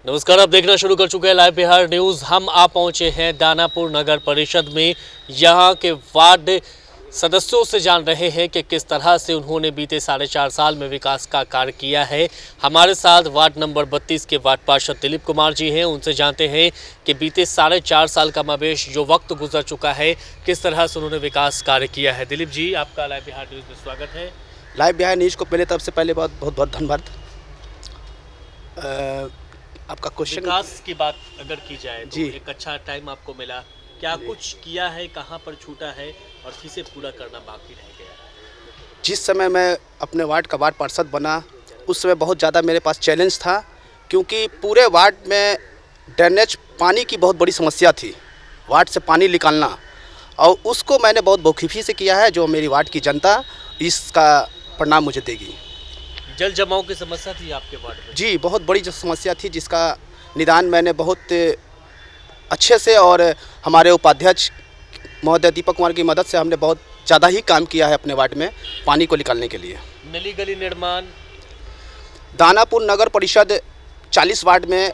नमस्कार, आप देखना शुरू कर चुके हैं लाइव बिहार न्यूज़। हम आ पहुंचे हैं दानापुर नगर परिषद में। यहां के वार्ड सदस्यों से जान रहे हैं कि किस तरह से उन्होंने बीते 4.5 साल में विकास का कार्य किया है। हमारे साथ वार्ड नंबर 32 के वार्ड पार्षद दिलीप कुमार जी हैं। उनसे जानते हैं कि बीते 4.5 साल का मवेश जो वक्त गुजर चुका है, किस तरह से उन्होंने विकास कार्य किया है। दिलीप जी, आपका लाइव बिहार न्यूज़ में स्वागत है। लाइव बिहार न्यूज़ को पहले तरफ से पहले बहुत बहुत धन्यवाद। आपका क्वेश्चन, विकास की बात अगर की जाए तो जी, एक अच्छा टाइम आपको मिला, क्या कुछ किया है, कहाँ पर छूटा है और किसे पूरा करना बाकी रह गया है? जिस समय मैं अपने वार्ड का वार्ड पार्षद बना उस समय बहुत ज़्यादा मेरे पास चैलेंज था, क्योंकि पूरे वार्ड में ड्रेनेज पानी की बहुत बड़ी समस्या थी। वार्ड से पानी निकालना, और उसको मैंने बहुत बखूबी से किया है, जो मेरी वार्ड की जनता इसका परिणाम मुझे देगी। जल जमाव की समस्या थी आपके वार्ड में? जी, बहुत बड़ी जो समस्या थी, जिसका निदान मैंने बहुत अच्छे से, और हमारे उपाध्यक्ष महोदय दीपक कुमार की मदद से हमने बहुत ज़्यादा ही काम किया है अपने वार्ड में पानी को निकालने के लिए। नली गली निर्माण, दानापुर नगर परिषद 40 वार्ड में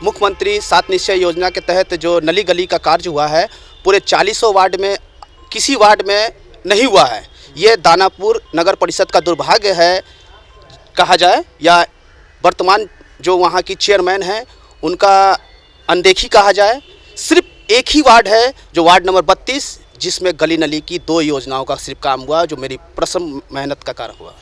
मुख्यमंत्री 7 निश्चय योजना के तहत जो नली गली का कार्य हुआ है, पूरे 40 वार्ड में किसी वार्ड में नहीं हुआ है। ये दानापुर नगर परिषद का दुर्भाग्य है कहा जाए, या वर्तमान जो वहाँ की चेयरमैन हैं उनका अनदेखी कहा जाए। सिर्फ एक ही वार्ड है जो वार्ड नंबर 32, जिसमें गली नली की 2 योजनाओं का सिर्फ काम हुआ, जो मेरी प्रसम मेहनत का कार्य हुआ।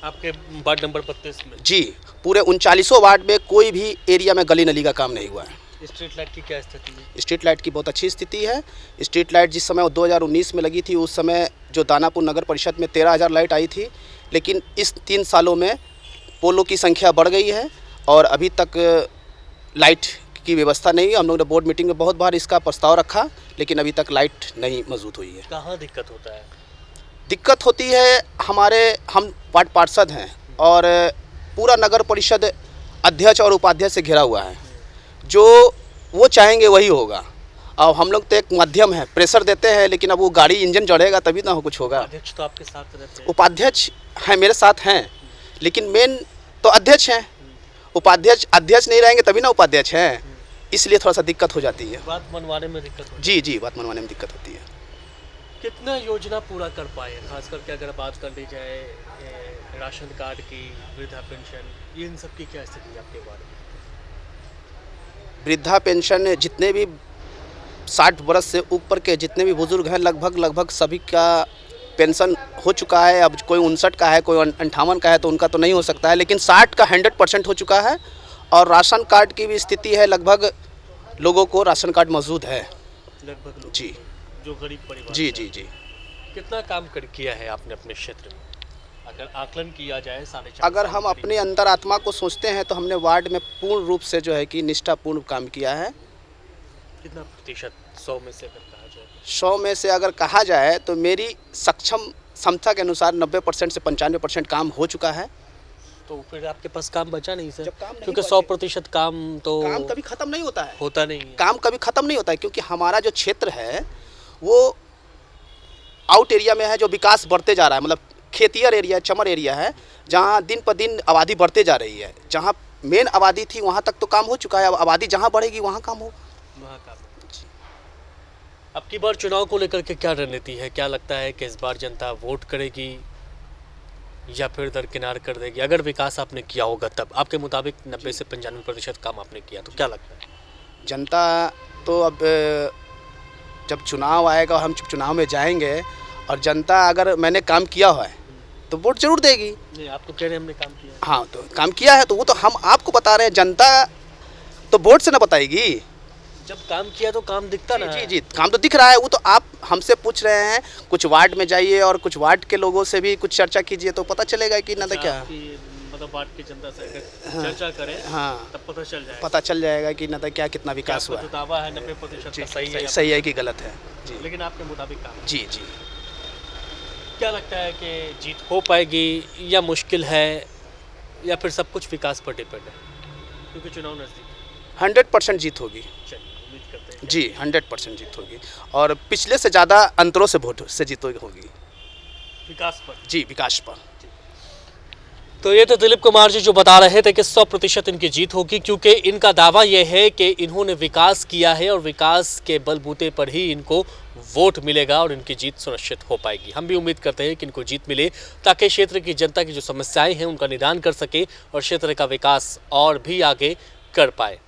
आपके वार्ड नंबर 32 में? जी, पूरे 39 वार्ड में कोई भी एरिया में गली नली का काम नहीं हुआ है। स्ट्रीट लाइट की क्या स्थिति है? स्ट्रीट लाइट की बहुत अच्छी स्थिति है। स्ट्रीट लाइट जिस समय 2019 में लगी थी, उस समय जो दानापुर नगर परिषद में 13,000 लाइट आई थी, लेकिन इस 3 सालों में पोलों की संख्या बढ़ गई है और अभी तक लाइट की व्यवस्था नहीं है। हम लोग ने बोर्ड मीटिंग में बहुत बार इसका प्रस्ताव रखा, लेकिन अभी तक लाइट नहीं मौजूद हुई है। कहाँ दिक्कत होता है? दिक्कत होती है हम वार्ड पार्षद हैं और पूरा नगर परिषद अध्यक्ष और उपाध्यक्ष से घिरा हुआ है। जो वो चाहेंगे वही होगा, और हम लोग तो एक माध्यम है, प्रेशर देते हैं, लेकिन अब वो गाड़ी इंजन चढ़ेगा तभी ना कुछ होगा। अध्यक्ष तो आपके साथ रहते हैं? उपाध्यक्ष हैं, मेरे साथ हैं, लेकिन मेन तो अध्यक्ष हैं। अध्यक्ष नहीं रहेंगे तभी ना उपाध्यक्ष हैं, इसलिए थोड़ा सा दिक्कत हो जाती है। बात मनवाने में दिक्कत होती है? जी जी, बात मनवाने में दिक्कत होती है। कितना योजना पूरा कर पाए, खास करके अगर बात कर ली जाए राशन कार्ड की, वृद्धा पेंशन, इन सब की क्या स्थिति है आपके वार्ड में? वृद्धा पेंशन, जितने भी 60 वर्ष से ऊपर के जितने भी बुजुर्ग हैं, लगभग सभी का पेंशन हो चुका है। अब कोई 59 का है, कोई 58 का है, तो उनका तो नहीं हो सकता है, लेकिन 60 का 100% हो चुका है। और राशन कार्ड की भी स्थिति है, लगभग लोगों को राशन कार्ड मौजूद है लगभग लोग, जी, जो गरीब परिवार। जी जी जी। कितना काम किया है आपने अपने क्षेत्र में, अगर आकलन किया जाए 4.5? अगर हम अपने अंतर आत्मा को सोचते हैं तो हमने वार्ड में पूर्ण रूप से जो है कि निष्ठापूर्ण काम किया है। कितना प्रतिशत 100 में से अगर कहा जाए? 100 में से अगर कहा जाए तो मेरी क्षमता के अनुसार 90% से 95% काम हो चुका है। तो फिर आपके पास काम बचा नहीं सर? जब काम नहीं क्योंकि 100% काम तो काम कभी ख़त्म नहीं होता है। होता नहीं है। काम कभी ख़त्म नहीं होता है, क्योंकि हमारा जो क्षेत्र है वो आउट एरिया में है, जो विकास बढ़ते जा रहा है, मतलब खेतियर एरिया, चमर एरिया है, जहाँ दिन पर दिन आबादी बढ़ते जा रही है। जहाँ मेन आबादी थी वहाँ तक तो काम हो चुका है, अब आबादी जहाँ बढ़ेगी वहाँ काम हो। वहाँ काम। अब की बार चुनाव को लेकर के क्या रणनीति है? क्या लगता है कि इस बार जनता वोट करेगी या फिर दरकिनार कर देगी? अगर विकास आपने किया होगा तब, आपके मुताबिक 90 से 95% काम आपने किया, तो क्या लगता है? जनता तो अब जब चुनाव आएगा और हम चुनाव में जाएंगे और जनता अगर मैंने काम किया हुआ है तो वोट जरूर देगी। नहीं, आप तो कह रहे हैं हमने काम किया है। हाँ, तो काम किया है तो वो तो हम आपको बता रहे हैं, जनता तो वोट से ना बताएगी। जब काम किया तो काम दिखता ना। जी जी, काम तो दिख रहा है। वो तो आप हमसे पूछ रहे हैं, कुछ वार्ड में जाइए और कुछ वार्ड के लोगों से भी कुछ चर्चा कीजिए तो पता चलेगा कि ना, तो क्या मतलब वार्ड की जनता से अगर चर्चा करें, हाँ, तब पता चल जाएगा कि ना, तो क्या कितना विकास हुआ है। दावा है 90% सही है कि गलत है जी, लेकिन आपके मुताबिक काम? जी जी। क्या लगता है कि जीत हो पाएगी या मुश्किल है, या फिर सब कुछ विकास पर डिपेंड है, क्योंकि चुनाव नज़दीक? 100% जीत होगी जी, 100% जीत होगी, और पिछले से ज़्यादा अंतरों से वोट से जीत होगी विकास पर। जी, विकास पर। तो ये तो दिलीप कुमार जी जो बता रहे थे कि 100% इनकी जीत होगी, क्योंकि इनका दावा यह है कि इन्होंने विकास किया है और विकास के बलबूते पर ही इनको वोट मिलेगा और इनकी जीत सुनिश्चित हो पाएगी। हम भी उम्मीद करते हैं कि इनको जीत मिले ताकि क्षेत्र की जनता की जो समस्याएं हैं उनका निदान कर सके और क्षेत्र का विकास और भी आगे कर पाए।